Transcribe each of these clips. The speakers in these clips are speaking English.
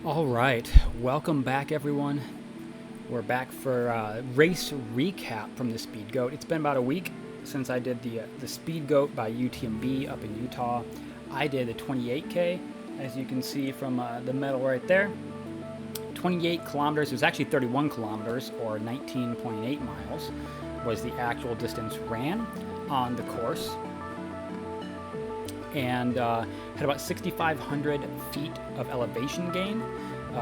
All right, welcome back, everyone. We're back for a race recap from the Speedgoat. It's been about a week since I did the Speedgoat by UTMB up in Utah. I did the 28k, as you can see from the medal right there. 28 kilometers. It was actually 31 kilometers, or 19.8 miles, was the actual distance ran on the course. And had about 6,500 feet of elevation gain,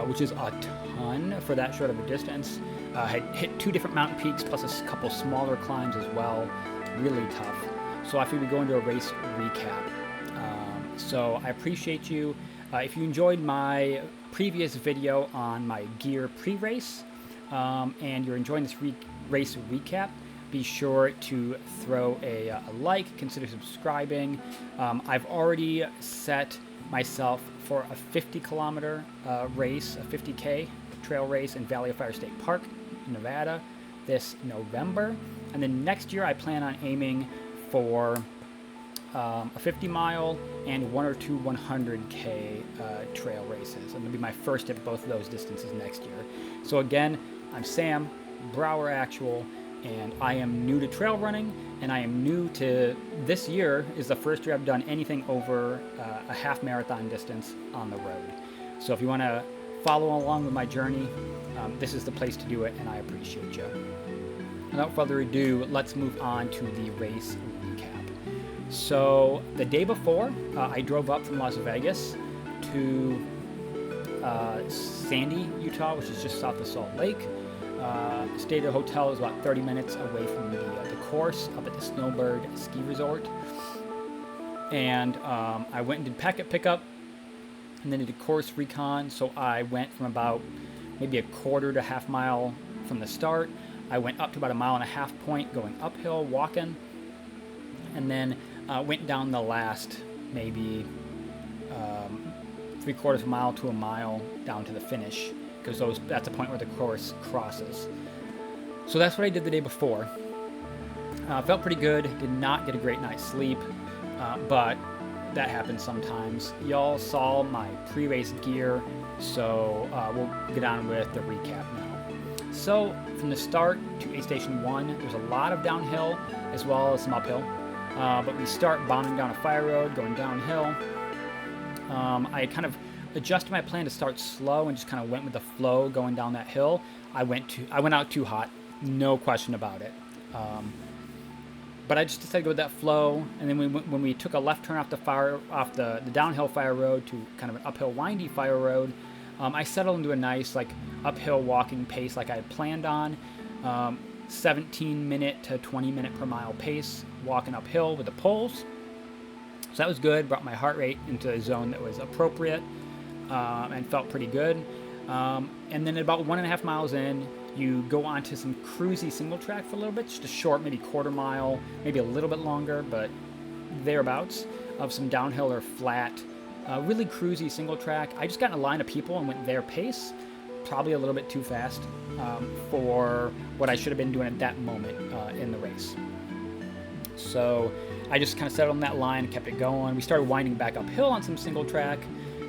which is a ton for that short of a distance. Had hit 2 different mountain peaks plus a couple smaller climbs as well. Really tough. So I figured we'd go into a race recap. So I appreciate you. If you enjoyed my previous video on my gear pre-race and you're enjoying this race recap, be sure to throw a like, consider subscribing. I've already set myself for a 50 kilometer race, a 50k trail race in Valley of Fire State Park, Nevada, this November. And then next year I plan on aiming for a 50 mile and 1 or 2 100k trail races. And it'll be my first at both of those distances next year. So again, I'm Sam, Brower Actual, and I am new to trail running, and I am new to, this year is the first year I've done anything over a half marathon distance on the road. So if you want to follow along with my journey, this is the place to do it, and I appreciate you. Without further ado, let's move on to the race recap. So the day before, I drove up from Las Vegas to Sandy, Utah, which is just south of Salt Lake. Stayed at a hotel. It was about 30 minutes away from the course up at the Snowbird Ski Resort. And I went and did packet pickup and then did course recon. So I went from about maybe a quarter to half mile from the start. I went up to about a mile and a half point going uphill, walking, and then went down the last maybe 3/4 of a mile to a mile down to the finish, because that's the point where the course crosses. So that's what I did the day before. Felt pretty good. Did not get a great night's sleep, but that happens sometimes. Y'all saw my pre-race gear, so we'll get on with the recap now. So from the start to aid station 1, there's a lot of downhill as well as some uphill. But we start bombing down a fire road, going downhill. I kind of adjusted my plan to start slow and just kind of went with the flow going down that hill. I went out too hot, no question about it. But I just decided to go with that flow. And then when we took a left turn off the downhill fire road to kind of an uphill windy fire road, I settled into a nice uphill walking pace like I had planned on. 17-minute to 20-minute per mile pace walking uphill with the poles. So that was good. Brought my heart rate into a zone that was appropriate. And felt pretty good. And then about 1.5 miles in, you go onto some cruisy single track for a little bit, just a short, maybe quarter mile, maybe a little bit longer, but thereabouts, of some downhill or flat, really cruisy single track. I just got in a line of people and went their pace, probably a little bit too fast for what I should have been doing at that moment in the race. So I just kind of settled on that line and kept it going. We started winding back uphill on some single track,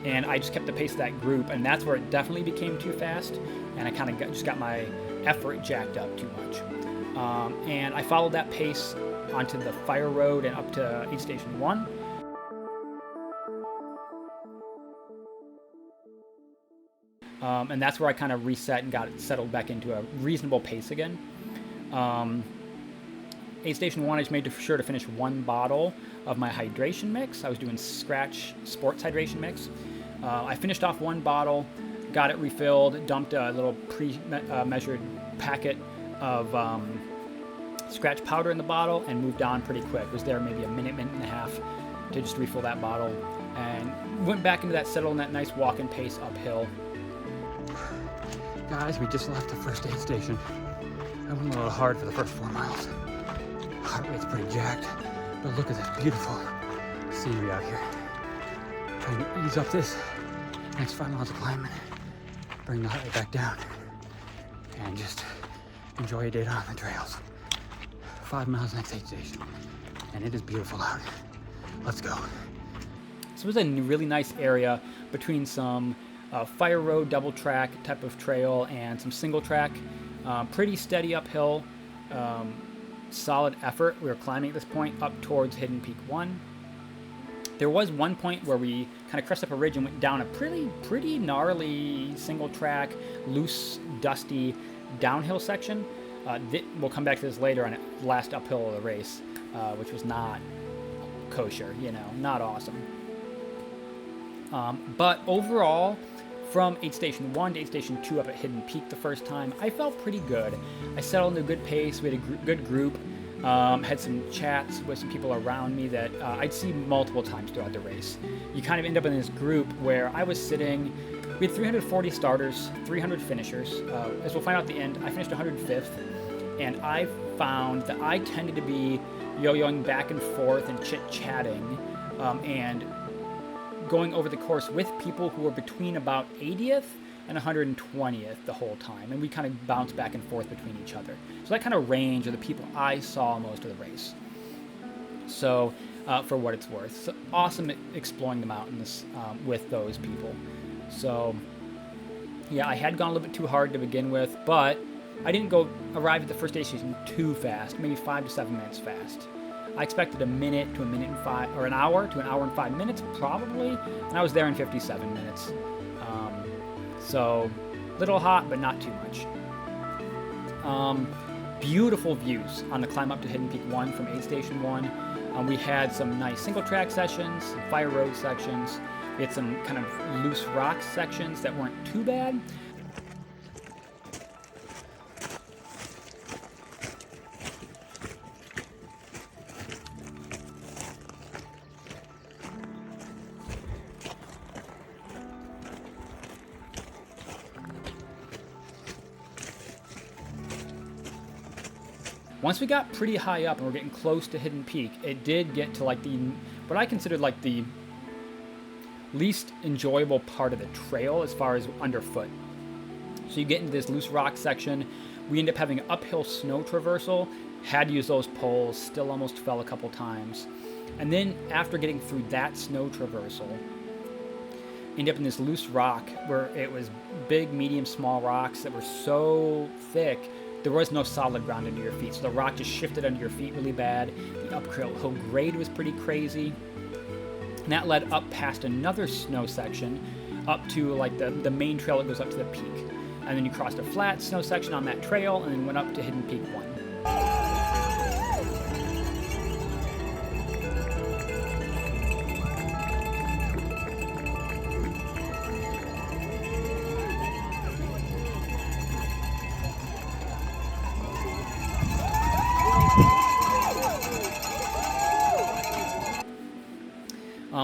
and I just kept the pace of that group, and that's where it definitely became too fast, and I kind of just got my effort jacked up too much. And I followed that pace onto the fire road and up to aid station 1. And that's where I kind of reset and got it settled back into a reasonable pace again. Aid station 1, I just made sure to finish 1 bottle of my hydration mix. I was doing Scratch Sports Hydration Mix. I finished off 1 bottle, got it refilled, dumped a little pre-measured packet of Scratch powder in the bottle, and moved on pretty quick. Was there maybe a minute and a half to just refill that bottle, and went back into that settle in that nice walking pace uphill. Guys, we just left the first aid station. I went a little hard for the first 4 miles. Heart rate's pretty jacked, but look at this beautiful scenery out here. Trying to ease up this next 5 miles of climbing, bring the heart rate back down, and just enjoy a day on the trails. 5 miles next aid station, and it is beautiful out. Let's go. So it was a really nice area between some fire road, double track type of trail, and some single track. Pretty steady uphill, solid effort. We were climbing at this point up towards Hidden Peak 1. There was one point where we kind of crested up a ridge and went down a pretty gnarly single track, loose, dusty downhill section. We'll come back to this later on the last uphill of the race, which was not kosher, not awesome. But overall, from aid station 1 to aid station 2 up at Hidden Peak the first time, I felt pretty good. I settled into a good pace. We had a good group. Had some chats with some people around me that I'd see multiple times throughout the race. You kind of end up in this group where I was sitting. We had 340 starters, 300 finishers. As we'll find out at the end, I finished 105th, and I found that I tended to be yo-yoing back and forth and chit-chatting and going over the course with people who were between about 80th and 120th the whole time, and we kind of bounced back and forth between each other. So that kind of range are the people I saw most of the race. So for what it's worth, so awesome exploring the mountains with those people. So yeah, I had gone a little bit too hard to begin with, but I didn't arrive at the first aid station too fast, maybe 5 to 7 minutes fast. I expected a minute to a minute and 5, or an hour to an hour and 5 minutes probably, and I was there in 57 minutes. So little hot, but not too much. Beautiful views on the climb up to Hidden Peak 1 from aid station 1. We had some nice single track sessions, some fire road sections. We had some kind of loose rock sections that weren't too bad. Once we got pretty high up and we're getting close to Hidden Peak, it did get to like what I considered like the least enjoyable part of the trail as far as underfoot. So you get into this loose rock section. We end up having uphill snow traversal. Had to use those poles. Still almost fell a couple times. And then after getting through that snow traversal, end up in this loose rock where it was big, medium, small rocks that were so thick there was no solid ground under your feet. So the rock just shifted under your feet really bad. The uphill grade was pretty crazy. And that led up past another snow section up to like the main trail that goes up to the peak. And then you crossed a flat snow section on that trail and then went up to Hidden Peak 1.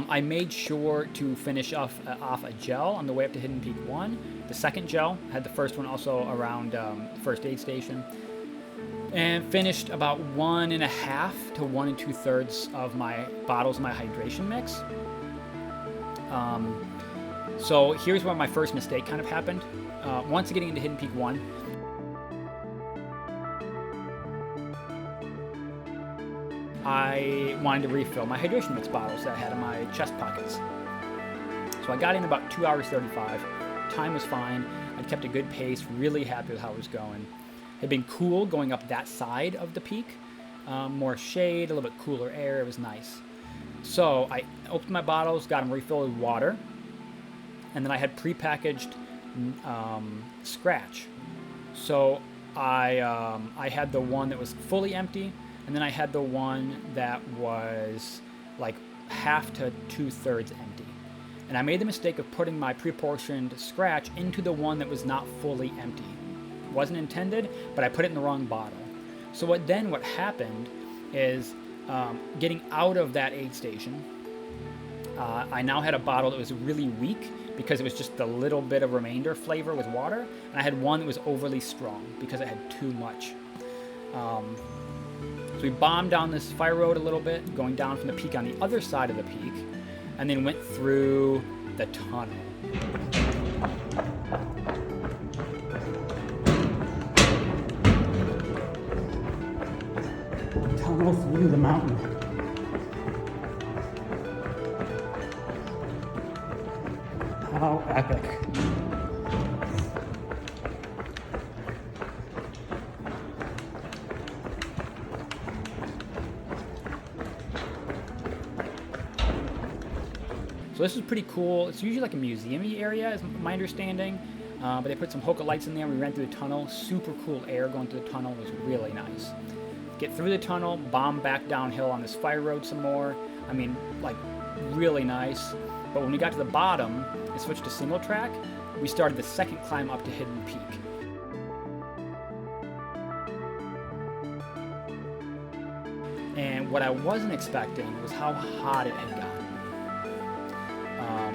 I made sure to finish off a gel on the way up to Hidden Peak 1. The second gel, had the first one also around the first aid station. And finished about 1.5 to 1 2/3 of my bottles of my hydration mix. So here's where my first mistake kind of happened. Once getting into Hidden Peak 1, I wanted to refill my hydration mix bottles that I had in my chest pockets. So I got in about 2 hours 35. Time was fine. I'd kept a good pace, really happy with how it was going. It had been cool going up that side of the peak. More shade, a little bit cooler air. It was nice. So I opened my bottles, got them refilled with water, and then I had prepackaged Scratch. So I had the one that was fully empty, and then I had the one that was like 1/2 to 2/3 empty. And I made the mistake of putting my pre-portioned Scratch into the one that was not fully empty. It wasn't intended, but I put it in the wrong bottle. So what happened is getting out of that aid station, I now had a bottle that was really weak because it was just a little bit of remainder flavor with water, and I had one that was overly strong because it had too much. So we bombed down this fire road a little bit, going down from the peak on the other side of the peak, and then went through the tunnel. Tunnel through the mountain. How epic. So this is pretty cool. It's usually like a museum-y area, is my understanding. But they put some Hoka lights in there. We ran through the tunnel. Super cool air going through the tunnel. It was really nice. Get through the tunnel, bomb back downhill on this fire road some more. I mean, like, really nice. But when we got to the bottom and switched to single track, we started the second climb up to Hidden Peak. And what I wasn't expecting was how hot it had gotten.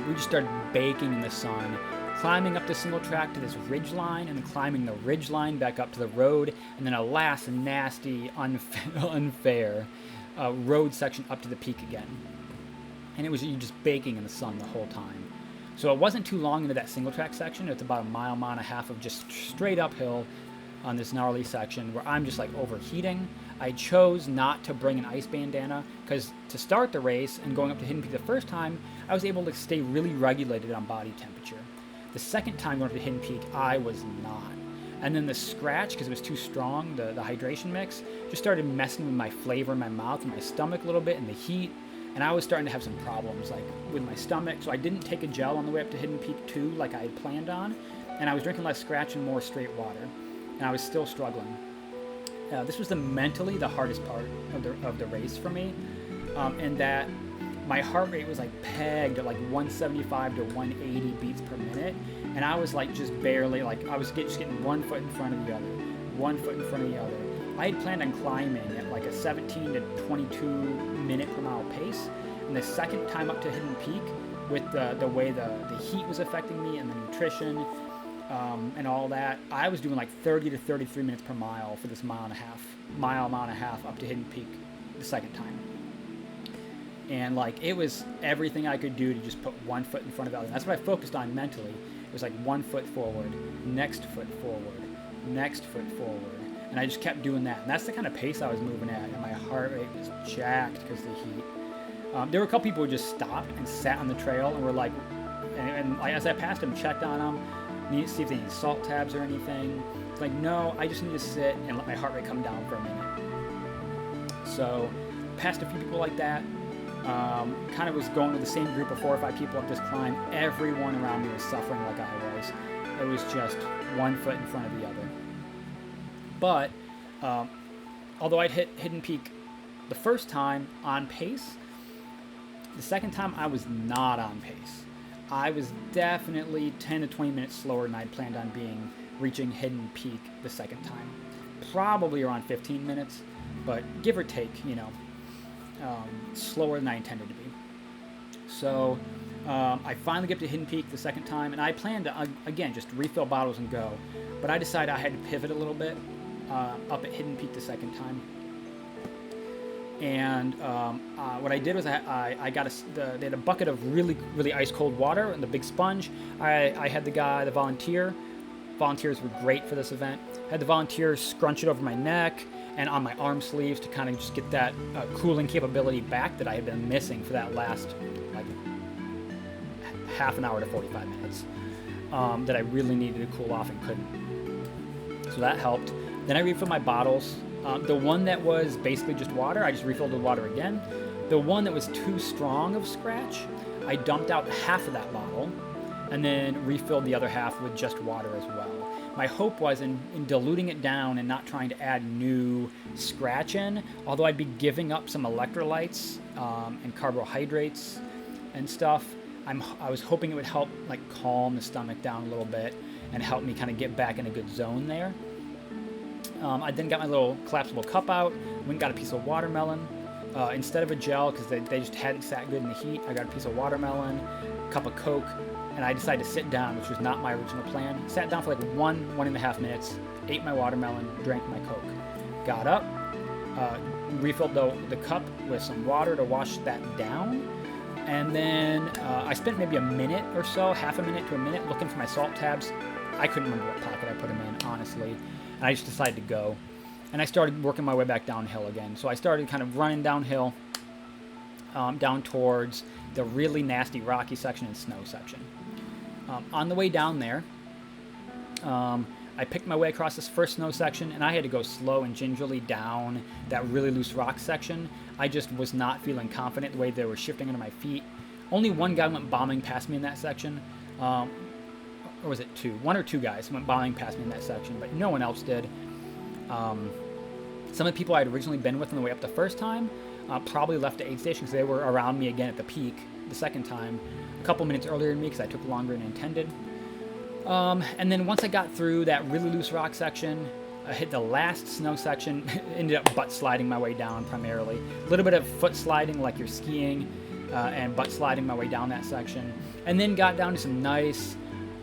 We just started baking in the sun, climbing up the single track to this ridge line, and then climbing the ridge line back up to the road, and then a last nasty, unfair road section up to the peak again. And it was you just baking in the sun the whole time. So it wasn't too long into that single track section. It's about a mile and a half of just straight uphill on this gnarly section where I'm just like overheating. I chose not to bring an ice bandana because to start the race and going up to Hidden Peak the first time, I was able to stay really regulated on body temperature. The second time going up to Hidden Peak, I was not. And then the scratch, because it was too strong, the hydration mix, just started messing with my flavor in my mouth and my stomach a little bit and the heat. And I was starting to have some problems like with my stomach. So I didn't take a gel on the way up to Hidden Peak 2 like I had planned on. And I was drinking less scratch and more straight water. And I was still struggling. This was mentally the hardest part of the race for me. And that my heart rate was like pegged at like 175 to 180 beats per minute. And I was like just barely, like I was just getting 1 foot in front of the other, 1 foot in front of the other. I had planned on climbing at like a 17 to 22 minute per mile pace. And the second time up to Hidden Peak, with the way the heat was affecting me and the nutrition and all that, I was doing like 30 to 33 minutes per mile for this mile and a half up to Hidden Peak the second time. And like it was everything I could do to just put 1 foot in front of the other. And that's what I focused on mentally. It was like 1 foot forward, next foot forward, next foot forward. And I just kept doing that. And that's the kind of pace I was moving at. And my heart rate was jacked because of the heat. There were a couple people who just stopped and sat on the trail and were like, and as I passed them, checked on them, need to see if they need salt tabs or anything. It's like, no, I just need to sit and let my heart rate come down for a minute. So passed a few people like that. Kind of was going with the same group of 4 or 5 people up this climb. Everyone around me was suffering like I was. It was just 1 foot in front of the other. But although I'd hit Hidden Peak the first time on pace, the second time I was not on pace. I was definitely 10 to 20 minutes slower than I'd planned on reaching Hidden Peak the second time. Probably around 15 minutes, but give or take, slower than I intended to be. So I finally get to Hidden Peak the second time, and I planned to, again, just refill bottles and go. But I decided I had to pivot a little bit up at Hidden Peak the second time. And what I did was I got they had a bucket of really, really ice cold water and the big sponge. I had the volunteers were great for this event. I had the volunteers scrunch it over my neck and on my arm sleeves to kind of just get that cooling capability back that I had been missing for that last like half an hour to 45 minutes that I really needed to cool off and couldn't. So that helped. Then I refilled my bottles. The one that was basically just water, I just refilled with water again. The one that was too strong of scratch, I dumped out half of that bottle and then refilled the other half with just water as well. My hope was in diluting it down and not trying to add new scratch in, although I'd be giving up some electrolytes and carbohydrates and stuff, I was hoping it would help like calm the stomach down a little bit and help me kind of get back in a good zone there. I then got my little collapsible cup out, went and got a piece of watermelon. Instead of a gel, because they just hadn't sat good in the heat, I got a piece of watermelon, a cup of Coke, and I decided to sit down, which was not my original plan. Sat down for like 1.5 minutes, ate my watermelon, drank my Coke. Got up, refilled the cup with some water to wash that down, and then I spent maybe a minute or so, half a minute to a minute, looking for my salt tabs. I couldn't remember what pocket I put them in, honestly. And I just decided to go. And I started working my way back downhill again. So I started kind of running downhill, down towards the really nasty rocky section and snow section. On the way down there, I picked my way across this first snow section, and I had to go slow and gingerly down that really loose rock section. I just was not feeling confident the way they were shifting under my feet. Only one guy went bombing past me in that section. Or was it two? One or two guys went bombing past me in that section, but no one else did. Some of the people I had originally been with on the way up the first time probably left the aid station because they were around me again at the peak the second time, a couple minutes earlier than me because I took longer than intended. And then once I got through that really loose rock section, I hit the last snow section, ended up butt sliding my way down primarily. A little bit of foot sliding like you're skiing, and butt sliding my way down that section. And then got down to some nice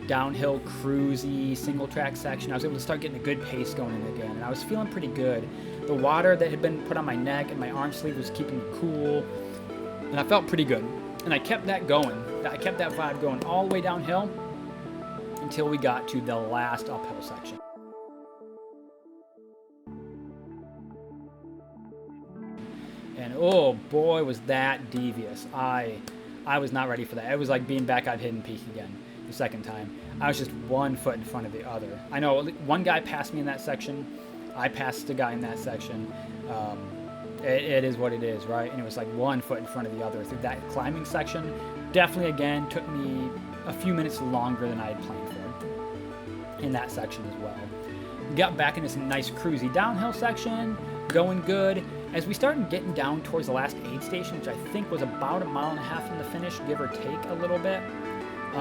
downhill, cruisy, single track section. I was able to start getting a good pace going in again, and I was feeling pretty good. The water that had been put on my neck and my arm sleeve was keeping me cool, and I felt pretty good. And I kept that going. I kept that vibe going all the way downhill until we got to the last uphill section. And oh boy, was that devious. I was not ready for that. It was like being back at Hidden Peak again the second time. I was just 1 foot in front of the other. I know one guy passed me in that section. I passed a guy in that section. It is what it is, right? And it was like 1 foot in front of the other through that climbing section. Definitely, again, took me a few minutes longer than I had planned for in that section as well. Got back into some nice cruisy downhill section, going good. As we started getting down towards the last aid station, which I think was about 1.5 miles from the finish, give or take a little bit,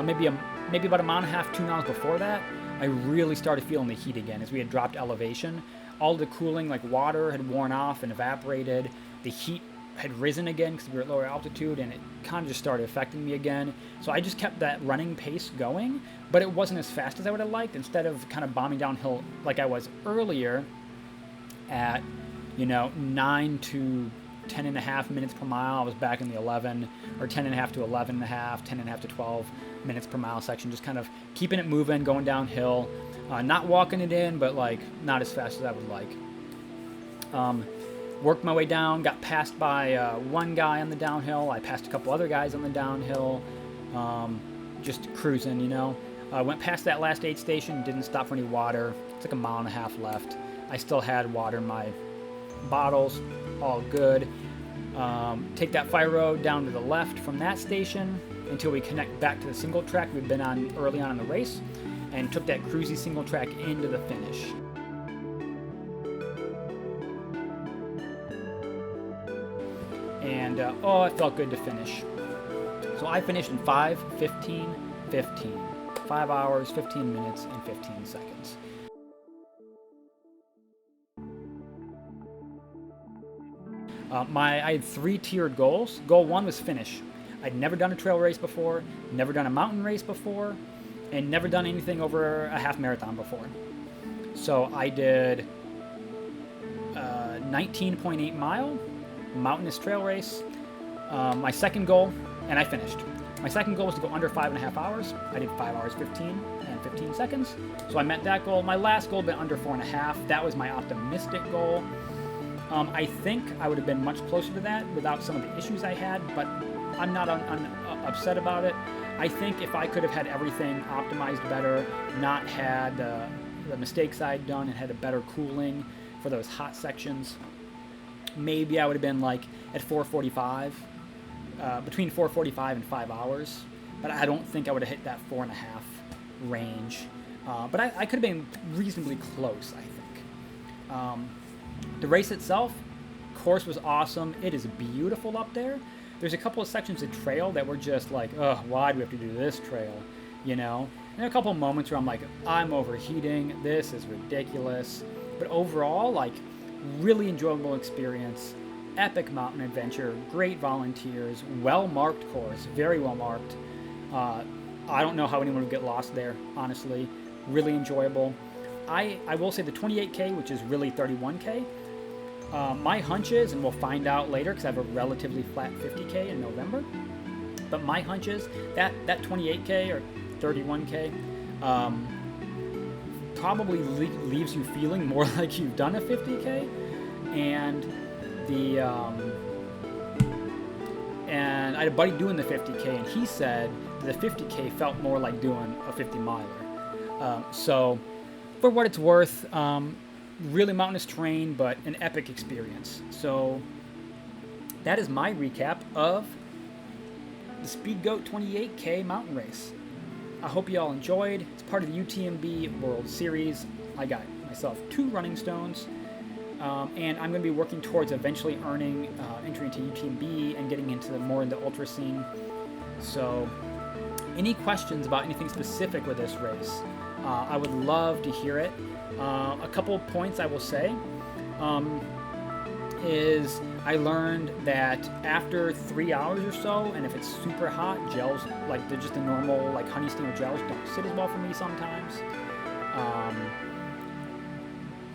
maybe about 1.5 miles, 2 miles before that, I really started feeling the heat again as we had dropped elevation. All the cooling, like water, had worn off and evaporated. The heat had risen again because we were at lower altitude, and it kind of just started affecting me again. So I just kept that running pace going, but it wasn't as fast as I would have liked. Instead of kind of bombing downhill like I was earlier at, 9 to 10.5 minutes per mile, I was back in the 11, or 10.5 to 11.5, 10.5 to 12 minutes per mile section, just kind of keeping it moving, going downhill, not walking it in, but like not as fast as I would like. Worked my way down, got passed by one guy on the downhill. I passed a couple other guys on the downhill, just cruising, Went past that last aid station, didn't stop for any water. It's like 1.5 miles left. I still had water in my bottles, all good. Take that fire road down to the left from that station until we connect back to the single track we've been on early on in the race, and took that cruisy single track into the finish. And it felt good to finish. So I finished in 5:15:15. 5 hours, 15 minutes, and 15 seconds. I had 3 tiered goals. Goal 1 was finish. I'd never done a trail race before, never done a mountain race before, and never done anything over a half marathon before. So I did a 19.8 mile mountainous trail race. My second goal, and I finished. My second goal was to go under 5.5 hours. I did 5 hours, 15 and 15 seconds. So I met that goal. My last goal been under 4.5. That was my optimistic goal. I think I would have been much closer to that without some of the issues I had, but I'm not upset about it. I think if I could have had everything optimized better, not had the mistakes I'd done, and had a better cooling for those hot sections, maybe I would have been like at 4:45, between 4:45 and 5 hours. But I don't think I would have hit that 4.5 range. But I could have been reasonably close, I think. The race itself, course was awesome. It is beautiful up there. There's a couple of sections of trail that were just like, ugh, why do we have to do this trail? And there are a couple of moments where I'm like, I'm overheating. This is ridiculous. But overall, like, really enjoyable experience. Epic mountain adventure. Great volunteers. Well-marked course. Very well-marked. I don't know how anyone would get lost there, honestly. Really enjoyable. I will say the 28k, which is really 31k, my hunch is, and we'll find out later because I have a relatively flat 50k in November, but my hunch is that 28k or 31k probably leaves you feeling more like you've done a 50k, and And I had a buddy doing the 50K, and he said that the 50K felt more like doing a 50 miler. So for what it's worth, really mountainous terrain, but an epic experience. So that is my recap of the Speedgoat 28k mountain race. I hope you all enjoyed. It's part of the UTMB World Series. I got myself 2 running stones, and I'm going to be working towards eventually earning entry into UTMB and getting into more in the ultra scene. So any questions about anything specific with this race, I would love to hear it. A couple of points I will say is I learned that after 3 hours or so, and if it's super hot, gels, like they're just the normal like honey steamer gels, don't sit as well for me sometimes.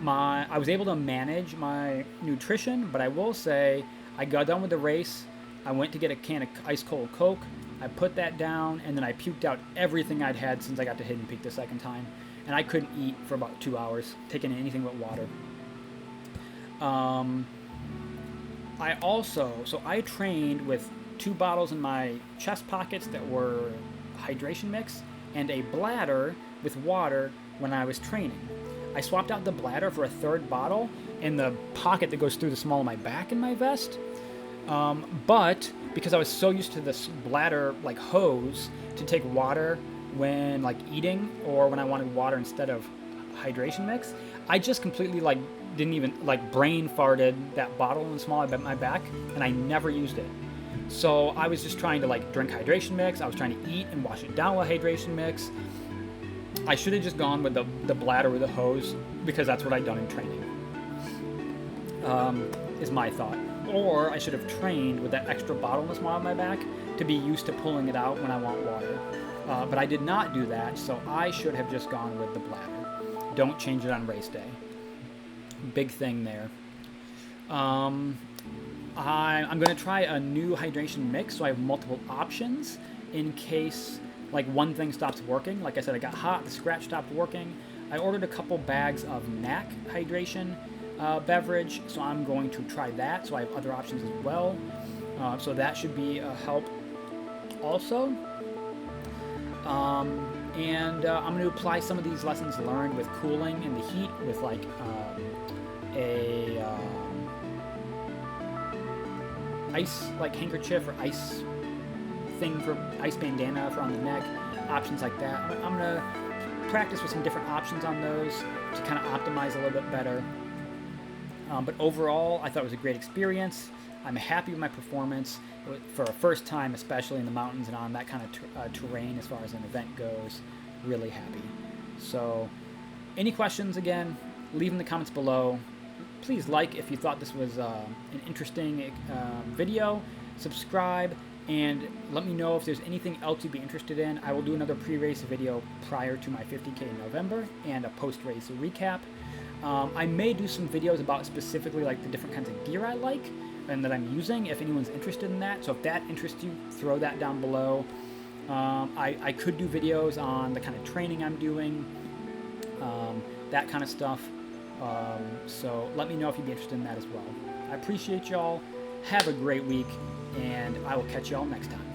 I was able to manage my nutrition, but I will say I got done with the race. I went to get a can of ice cold Coke. I put that down, and then I puked out everything I'd had since I got to Hidden Peak the second time. And I couldn't eat for about 2 hours, taking anything but water. I trained with 2 bottles in my chest pockets that were hydration mix, and a bladder with water when I was training. I swapped out the bladder for a 3rd bottle in the pocket that goes through the small of my back in my vest. But because I was so used to this bladder like hose to take water when like eating or when I wanted water instead of hydration mix, I just completely like didn't even like brain farted that bottle in the small of my back, and I never used it. So I was just trying to like drink hydration mix. I was trying to eat and wash it down with hydration mix. I should have just gone with the bladder with the hose, because that's what I'd done in training, is my thought. Or I should have trained with that extra bottle in the small of my back to be used to pulling it out when I want water. But I did not do that, so I should have just gone with the bladder. Don't change it on race day. Big thing there. I'm going to try a new hydration mix, so I have multiple options in case like one thing stops working. Like I said, I got hot, the scratch stopped working. I ordered a couple bags of NAC hydration beverage, so I'm going to try that, so I have other options as well. So that should be a help also. And I'm going to apply some of these lessons learned with cooling in the heat with like a ice like handkerchief or ice thing for ice bandana for on the neck, options like that. I'm going to practice with some different options on those to kind of optimize a little bit better. But overall, I thought it was a great experience. I'm happy with my performance for a first time, especially in the mountains and on that kind of terrain as far as an event goes. Really happy. So any questions, again, leave in the comments below. Please like if you thought this was an interesting video. Subscribe, and let me know if there's anything else you'd be interested in. I will do another pre-race video prior to my 50K in November and a post-race recap. I may do some videos about specifically like the different kinds of gear I like and that I'm using, if anyone's interested in that. So if that interests you, throw that down below. I could do videos on the kind of training I'm doing, that kind of stuff. So let me know if you'd be interested in that as well. I appreciate y'all. Have a great week, and I will catch y'all next time.